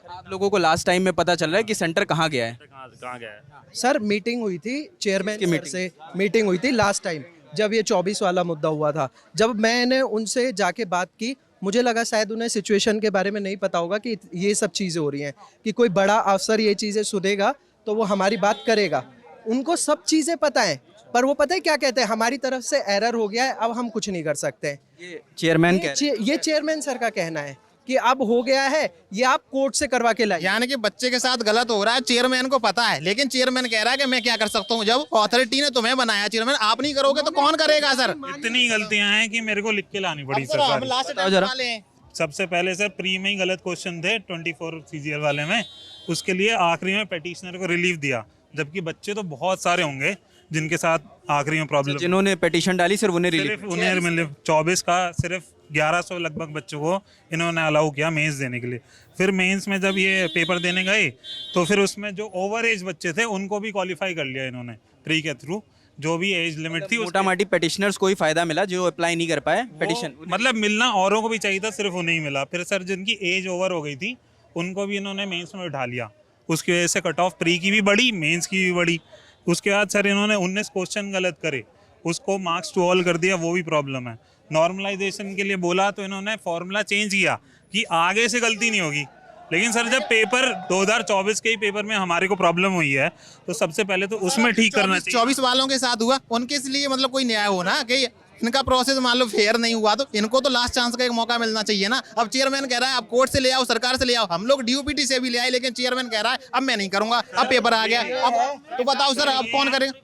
आप लोगों को लास्ट टाइम में पता चल रहा है कि सेंटर कहाँ गया है? कहाँ गया है? सर मीटिंग हुई थी चेयरमैन सर से, मीटिंग हुई थी लास्ट टाइम जब ये 24 वाला मुद्दा हुआ था। जब मैंने उनसे जाके बात की, मुझे लगा शायद उन्हें सिचुएशन के बारे में नहीं पता होगा कि ये सब चीज़ें हो रही हैं, कि कोई बड़ा अफसर ये चीज़ें सुनेगा तो वो हमारी बात करेगा। उनको सब चीज़ें पता है, पर वो पता है क्या कहते हैं, हमारी तरफ से एरर हो गया है, अब हम कुछ नहीं कर सकते। ये चेयरमैन ये चेयरमैन सर का कहना है कि अब हो गया है, ये आप कोर्ट से करवा के लाइए। यानी कि बच्चे के साथ गलत हो रहा है, चेयरमैन को पता है, लेकिन चेयरमैन कह रहा है कि मैं क्या कर सकता हूँ। जब अथॉरिटी ने तुम्हें बनाया चेयरमैन, आप नहीं करोगे तो कौन करेगा? सर इतनी गलतियां हैं कि मेरे को लिख के लानी पड़ी सर। हम लास्ट टाइम वाले हैं। सबसे पहले सर प्री में ही गलत क्वेश्चन थे 24 सीजीएल वाले में, उसके लिए आखिरी में पेटिशनर को रिलीफ दिया, जबकि बच्चे तो बहुत सारे होंगे जिनके साथ आखिरी में प्रॉब्लम, जिन्होंने पेटिशन डाली सिर्फ उन्हें रिलीफ, 24 का सिर्फ 1100 लगभग बच्चों को इन्होंने अलाउ किया मेंस देने के लिए। फिर मेंस में जब ये पेपर देने गए तो फिर उसमें जो ओवर एज बच्चे थे उनको भी क्वालिफाई कर लिया इन्होंने प्री के थ्रू, जो भी एज लिमिट थी। मोटा माटी पेटिशनर्स को ही फायदा मिला जो अप्लाई नहीं कर पाए पेटिशन, मतलब मिलना औरों को भी चाहिए था, सिर्फ उन्हें ही मिला। फिर सर जिनकी एज ओवर हो गई थी उनको भी इन्होंने मेंस में उठा लिया, उसकी वजह से कट ऑफ प्री की भी बढ़ी, मेंस की भी बढ़ी। उसके बाद सर इन्होंने 19 क्वेश्चन गलत करे, उसको मार्क्स टू ऑल कर दिया, वो भी प्रॉब्लम है। नॉर्मलाइजेशन के लिए बोला तो इन्होंने फॉर्मूला चेंज किया कि आगे से गलती नहीं होगी, लेकिन सर जब पेपर 2024 के ही पेपर में हमारे को प्रॉब्लम हुई है तो सबसे पहले तो उसमें ठीक करना चाहिए। 24 वालों के साथ हुआ, उनके इसलिए मतलब कोई न्याय हो ना, कि इनका प्रोसेस मान लो फेयर नहीं हुआ तो इनको तो लास्ट चांस का एक मौका मिलना चाहिए ना। अब चेयरमैन कह रहा है अब कोर्ट से ले आओ, सरकार से ले आओ, हम लोग डीओपीटी से भी ले आए, लेकिन चेयरमैन कह रहा है अब मैं नहीं करूंगा, अब पेपर आ गया, अब तो बताओ सर अब कौन करेगा?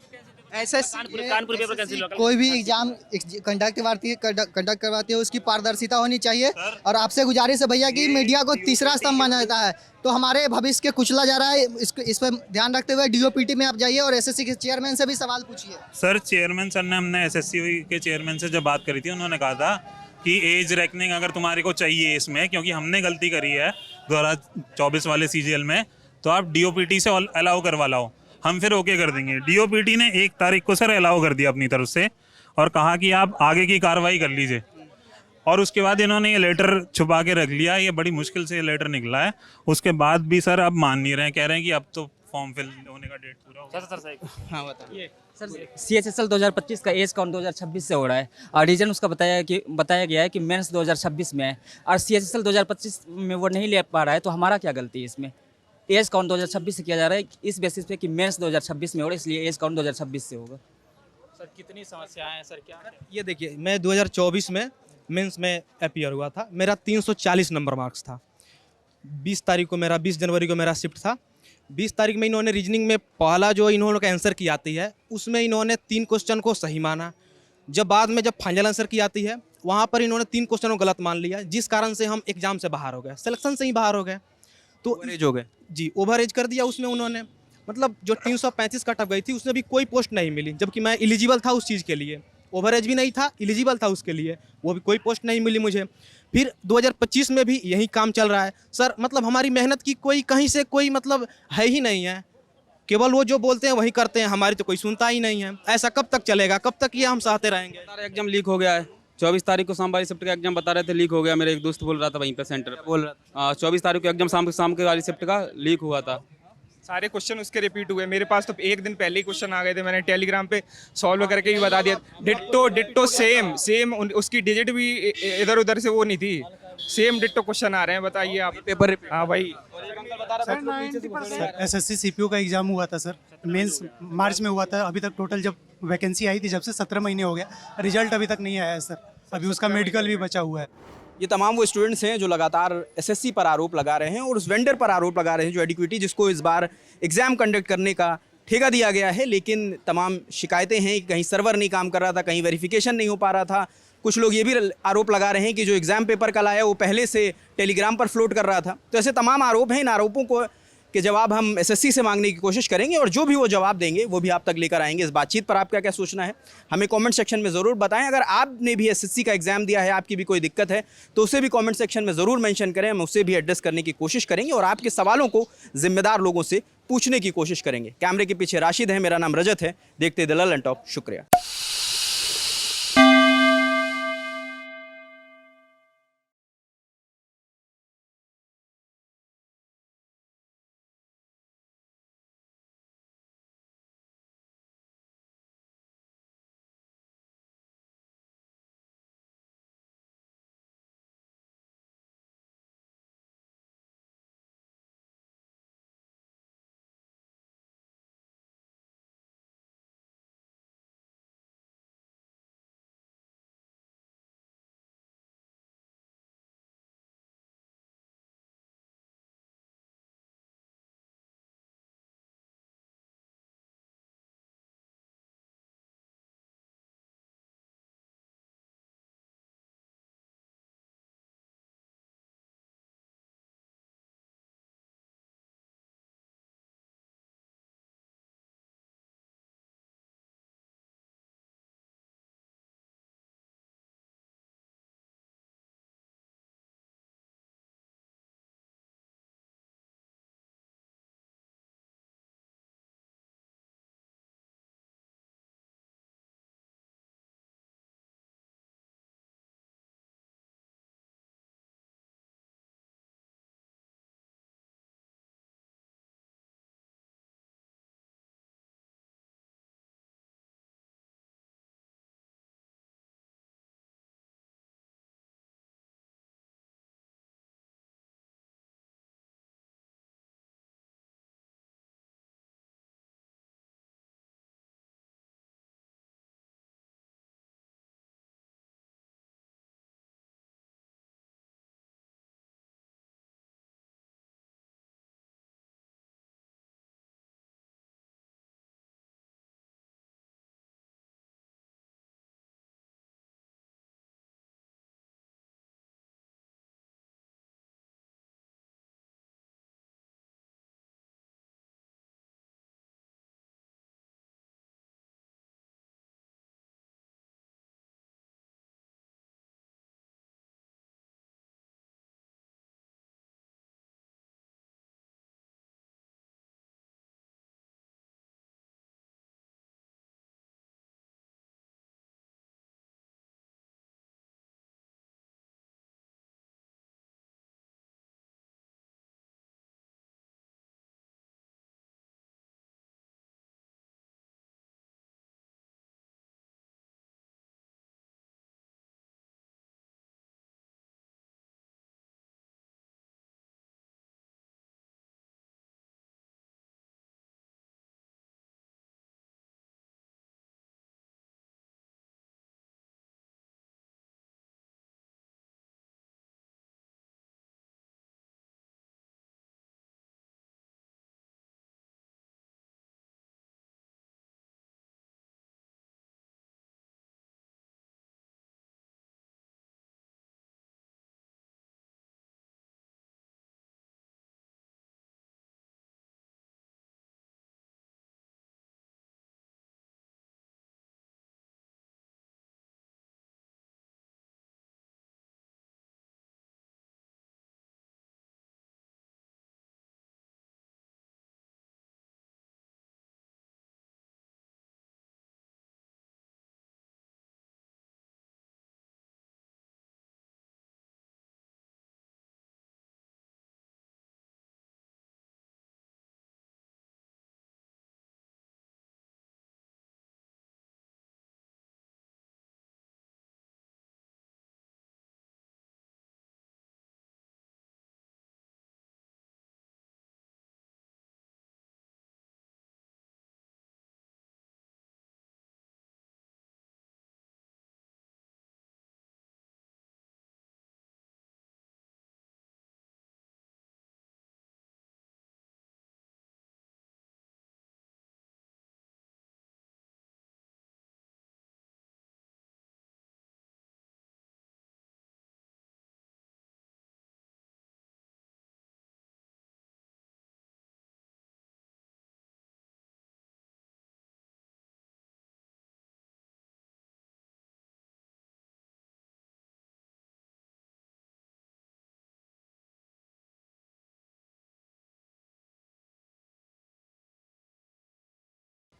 ऐसे कानपुर पेपर कैंसिल होगा। कोई भी एग्जाम कंडक्ट करवाती है उसकी पारदर्शिता होनी चाहिए। और आपसे गुजारिश है भैया कि मीडिया को तीसरा स्तंभ माना जाता है, तो हमारे भविष्य के कुचला जा रहा है, इस पर ध्यान रखते हुए डीओपीटी में आप जाइए और एसएससी के चेयरमैन से भी सवाल पूछिए। सर चेयरमैन सर ने, हमने एसएससी के चेयरमैन से जब बात करी थी, उन्होंने कहा था कि एज रेकनिंग अगर तुम्हारे को चाहिए इसमें, क्योंकि हमने गलती करी है 2024 वाले सीजीएल में, तो आप डीओपीटी से अलाउ करवा लाओ, हम फिर ओके कर देंगे। डीओपीटी ने 1 तारीख को सर अलाउ कर दिया अपनी तरफ से और कहा कि आप आगे की कार्रवाई कर लीजिए, और उसके बाद इन्होंने ये लेटर छुपा के रख लिया। ये बड़ी मुश्किल से ये लेटर निकला है, उसके बाद भी सर अब मान नहीं रहे हैं, कह रहे हैं कि अब तो फॉर्म फिल होने का डेट पूरा हो गया। सर हाँ बताइए सर, CHSL 2025 का एज काउंट 2026 से हो रहा है, और रीजन उसका बताया गया है कि मेंस 2026 में है, और CHSL 2025 में वो नहीं ले पा रहा है, तो हमारा क्या गलती है इसमें? एज काउंट 2026 से किया जा रहा है इस बेसिस पे कि मेंस 2026 में हो रहा है, इसलिए एज काउंट 2026 से होगा। सर कितनी समस्याएं हैं सर, क्या ये देखिए, मैं 2024 में मेंस में अपीयर हुआ था, मेरा 340 नंबर मार्क्स था। 20 तारीख को मेरा 20 जनवरी को मेरा शिफ्ट था। 20 तारीख में इन्होंने रीजनिंग में पहला जो इन्होंने का आंसर की आती है उसमें इन्होंने 3 क्वेश्चन को सही माना। जब बाद में जब फाइनल आंसर की आती है वहाँ पर इन्होंने 3 क्वेश्चन को गलत मान लिया, जिस कारण से हम एग्जाम से बाहर हो गए, सिलेक्शन से ही बाहर हो गए। तो ओवरेज हो गए जी, ओवर एज कर दिया उसमें उन्होंने, मतलब जो 335 कट ऑफ गई थी उसमें भी कोई पोस्ट नहीं मिली, जबकि मैं एलिजिबल था उस चीज़ के लिए। ओवर एज भी नहीं था, एलिजिबल था उसके लिए, वो भी कोई पोस्ट नहीं मिली मुझे। फिर 2025 में भी यही काम चल रहा है सर, मतलब हमारी मेहनत की कोई कहीं से कोई मतलब है ही नहीं है, केवल वो जो बोलते हैं वही करते हैं, हमारी तो कोई सुनता ही नहीं है। ऐसा कब तक चलेगा, कब तक ये हम सहते रहेंगे? सारा एग्जाम लीक हो गया है। 24 तारीख को शाम वाली शिफ्ट का एग्जाम बता रहे थे लीक हो गया, मेरे एक दोस्त बोल रहा था वहीं पे सेंटर बोल रहा था। 24 तारीख को एग्जाम शाम के वाली शिफ्ट का लीक हुआ था। सारे क्वेश्चन उसके रिपीट हुए। मेरे पास तो एक दिन पहले ही क्वेश्चन आ गए थे, मैंने टेलीग्राम पे सॉल्व करके भी बता दिया। डिट्टो डिट्टो सेम सेम, उसकी डिजिट भी इधर उधर से वो नहीं थी, सेम डिट्टो क्वेश्चन आ रहे हैं। बताइए आप पेपर। हाँ भाई, एसएससी सीपीयू का एग्जाम हुआ था सर, मेंस मार्च में हुआ था। अभी तक टोटल जब वैकेंसी आई थी जब से 17 महीने हो गया, रिजल्ट अभी तक नहीं आया है सर। अभी उसका मेडिकल भी बचा हुआ है। ये तमाम वो स्टूडेंट्स हैं जो लगातार एसएससी पर आरोप लगा रहे हैं और उस वेंडर पर आरोप लगा रहे हैं जो एडिक्विटी, जिसको इस बार एग्ज़ाम कंडक्ट करने का ठेका दिया गया है। लेकिन तमाम शिकायतें हैं कि कहीं सर्वर नहीं काम कर रहा था, कहीं वेरिफिकेशन नहीं हो पा रहा था। कुछ लोग ये भी आरोप लगा रहे हैं कि जो एग्ज़ाम पेपर कल आया वो पहले से टेलीग्राम पर फ्लोट कर रहा था। तो ऐसे तमाम आरोप हैं। इन आरोपों को के जवाब हम एसएससी से मांगने की कोशिश करेंगे और जो भी वो जवाब देंगे वो भी आप तक लेकर आएंगे। इस बातचीत पर आपका क्या सोचना है हमें कमेंट सेक्शन में ज़रूर बताएं। अगर आपने भी एसएससी का एग्ज़ाम दिया है, आपकी भी कोई दिक्कत है तो उसे भी कमेंट सेक्शन में ज़रूर मेंशन करें। हम उसे भी एड्रेस करने की कोशिश करेंगे और आपके सवालों को जिम्मेदार लोगों से पूछने की कोशिश करेंगे। कैमरे के पीछे राशिद है, मेरा नाम रजत है। देखते द ललन टॉप। शुक्रिया।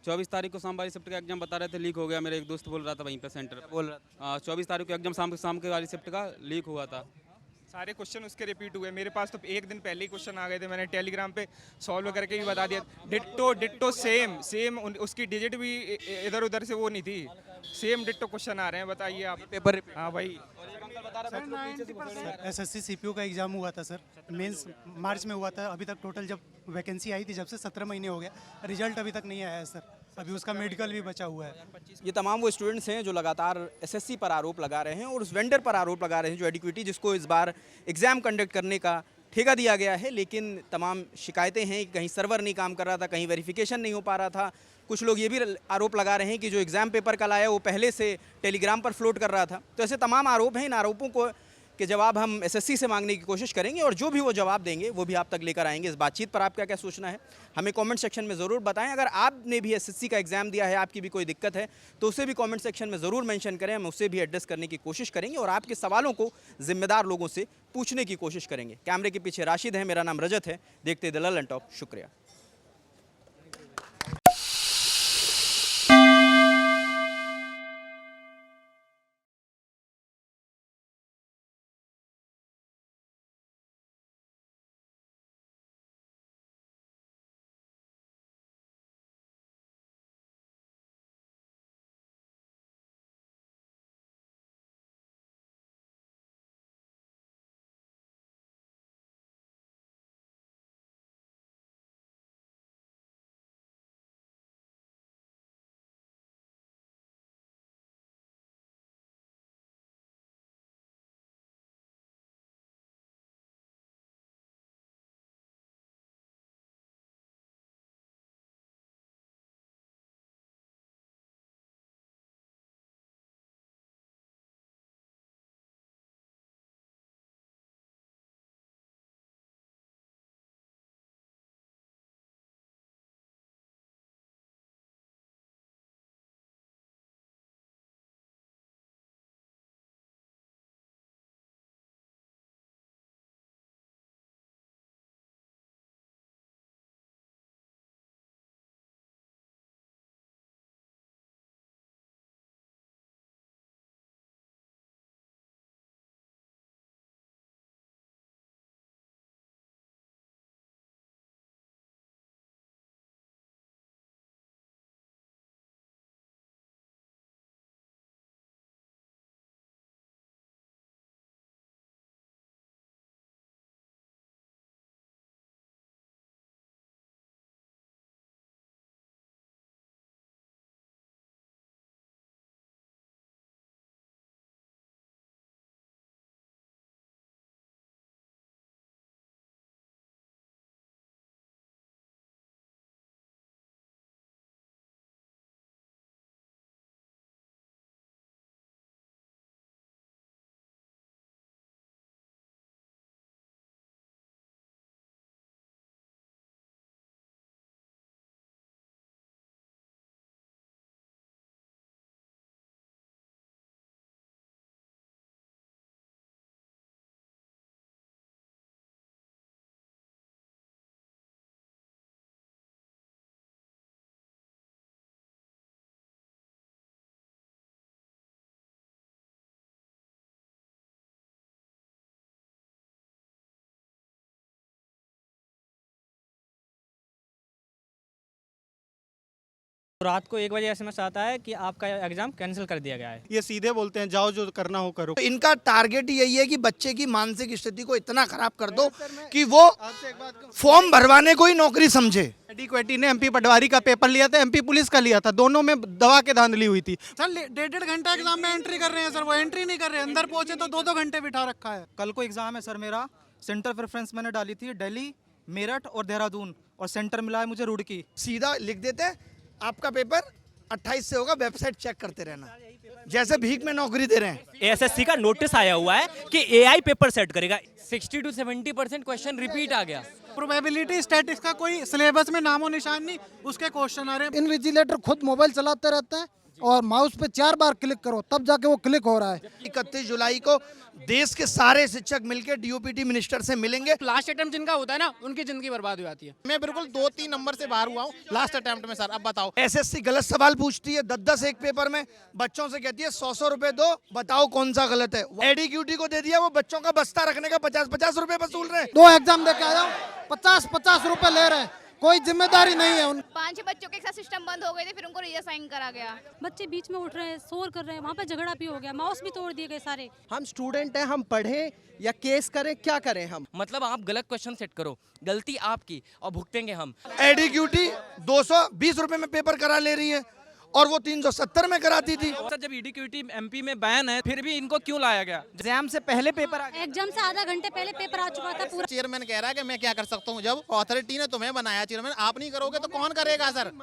24 तारीख को शाम वाली शिफ्ट का एग्जाम बता रहे थे, लीक हो गया। मेरे एक दोस्त बोल रहा था वहीं पे सेंटर बोल रहा था 24 तारीख को एग्जाम शाम के वाली शिफ्ट का लीक हुआ था। सारे क्वेश्चन उसके रिपीट हुए। मेरे पास तो एक दिन पहले ही क्वेश्चन आ गए थे, मैंने टेलीग्राम पे सॉल्व करके भी बता दिया। डिट्टो सेम उसकी डिजिट भी इधर उधर से वो नहीं थी, सेम डिट्टो क्वेश्चन आ रहे हैं। बताइए आप। पेपर हाँ भाई। एसएससी सीपीयू का एग्जाम हुआ था सर, मेंस मार्च में हुआ था। अभी तक टोटल जब वैकेंसी आई थी जब से 17 महीने हो गया, रिजल्ट अभी तक नहीं आया है सर। अभी उसका मेडिकल भी बचा हुआ है। ये तमाम वो स्टूडेंट्स हैं जो लगातार एसएससी पर आरोप लगा रहे हैं और उस वेंडर पर आरोप लगा रहे हैं जो एडिक्विटी, जिसको इस बार एग्ज़ाम कंडक्ट करने का ठेका दिया गया है, लेकिन तमाम शिकायतें हैं कि कहीं सर्वर नहीं काम कर रहा था, कहीं वेरिफिकेशन नहीं हो पा रहा था। कुछ लोग ये भी आरोप लगा रहे हैं कि जो एग्ज़ाम पेपर कल आया वो पहले से टेलीग्राम पर फ्लोट कर रहा था। तो ऐसे तमाम आरोप हैं। इन आरोपों को के जवाब हम एसएससी से मांगने की कोशिश करेंगे और जो भी वो जवाब देंगे वो भी आप तक लेकर आएंगे। इस बातचीत पर आपका क्या सोचना है हमें कमेंट सेक्शन में ज़रूर बताएं। अगर आपने भी एसएससी का एग्ज़ाम दिया है, आपकी भी कोई दिक्कत है तो उसे भी कमेंट सेक्शन में ज़रूर मेंशन करें। हम उसे भी एड्रेस करने की कोशिश करेंगे और आपके सवालों को जिम्मेदार लोगों से पूछने की कोशिश करेंगे। कैमरे के पीछे राशिद है, मेरा नाम रजत है। देखते द ललन टॉप। शुक्रिया। रात को 1 बजे एसएमएस आता है कि आपका एग्ज़ाम कैंसिल कर दिया गया है। ये सीधे बोलते हैं जाओ जो करना हो करो। तो इनका टारगेट यही है कि बच्चे की मानसिक स्थिति को इतना खराब कर दो कि वो फॉर्म भरवाने को ही नौकरी समझे। एडिक्वेटी ने एमपी पटवारी का पेपर लिया था, एमपी पुलिस का लिया था, दोनों में दवा के धांधली हुई थी। सर 1.5 घंटा एग्जाम में एंट्री कर रहे हैं सर, वो एंट्री नहीं कर रहे, अंदर पहुंचे तो 2-2 घंटे बिठा रखा है। कल को एग्ज़ाम है सर मेरा। सेंटर प्रेफरेंस मैंने डाली थी दिल्ली, मेरठ और देहरादून, और सेंटर मिला है मुझे रुड़की। सीधा लिख देते हैं आपका पेपर 28 से होगा, वेबसाइट चेक करते रहना, जैसे भीख में नौकरी दे रहे हैं। एसएससी का नोटिस आया हुआ है कि एआई पेपर सेट करेगा। 60 to 70% क्वेश्चन रिपीट आ गया। प्रोबेबिलिटी स्टैटिस्टिक्स का कोई सिलेबस में नामो निशान नहीं, उसके क्वेश्चन आ रहे हैं। इन्विजिलेटर खुद मोबाइल चलाते रहते हैं, और माउस पे 4 बार क्लिक करो तब जाके वो क्लिक हो रहा है। 31 जुलाई को देश के सारे शिक्षक मिलकर डीओपीटी मिनिस्टर से मिलेंगे। लास्ट अटेम्प्ट जिनका होता है ना उनकी जिंदगी बर्बाद हो जाती है। मैं बिल्कुल 2-3 नंबर से बाहर हुआ हूँ लास्ट अटेम्प्ट में सर। अब बताओ, एसएससी गलत सवाल पूछती है 10-10 एक पेपर में, बच्चों से कहती है 100-100 रुपए दो, बताओ कौन सा गलत है। एडीक्यूटी को दे दिया, वो बच्चों का बस्ता रखने का 50-50 रुपए वसूल रहे हैं। 2 एग्जाम दे के आया हूँ, 50-50 रुपए ले रहे हैं, कोई जिम्मेदारी नहीं है। 5-6 बच्चों के साथ सिस्टम बंद हो गए थे, फिर उनको रीअसाइन करा गया। बच्चे बीच में उठ रहे हैं, शोर कर रहे हैं, वहाँ पे झगड़ा भी हो गया, माउस भी तोड़ दिए गए सारे। हम स्टूडेंट हैं, हम पढ़ें या केस करें, क्या करें हम? मतलब आप गलत क्वेश्चन सेट करो, गलती आपकी और भुगतेंगे हम। एडीक्यूटी 220 रुपए में पेपर करा ले रही है और वो 370 में कराती थी। सर जब ईडीक्यूटी एमपी में बैन है फिर भी इनको क्यों लाया गया? एग्जाम से पहले पेपर आ गया। एग्जाम से आधा घंटे पहले पेपर आ चुका था पूरा। चेयरमैन कह रहा है कि मैं क्या कर सकता हूँ, जब अथॉरिटी ने तुम्हें बनाया चेयरमैन, आप नहीं करोगे तो कौन करेगा सर।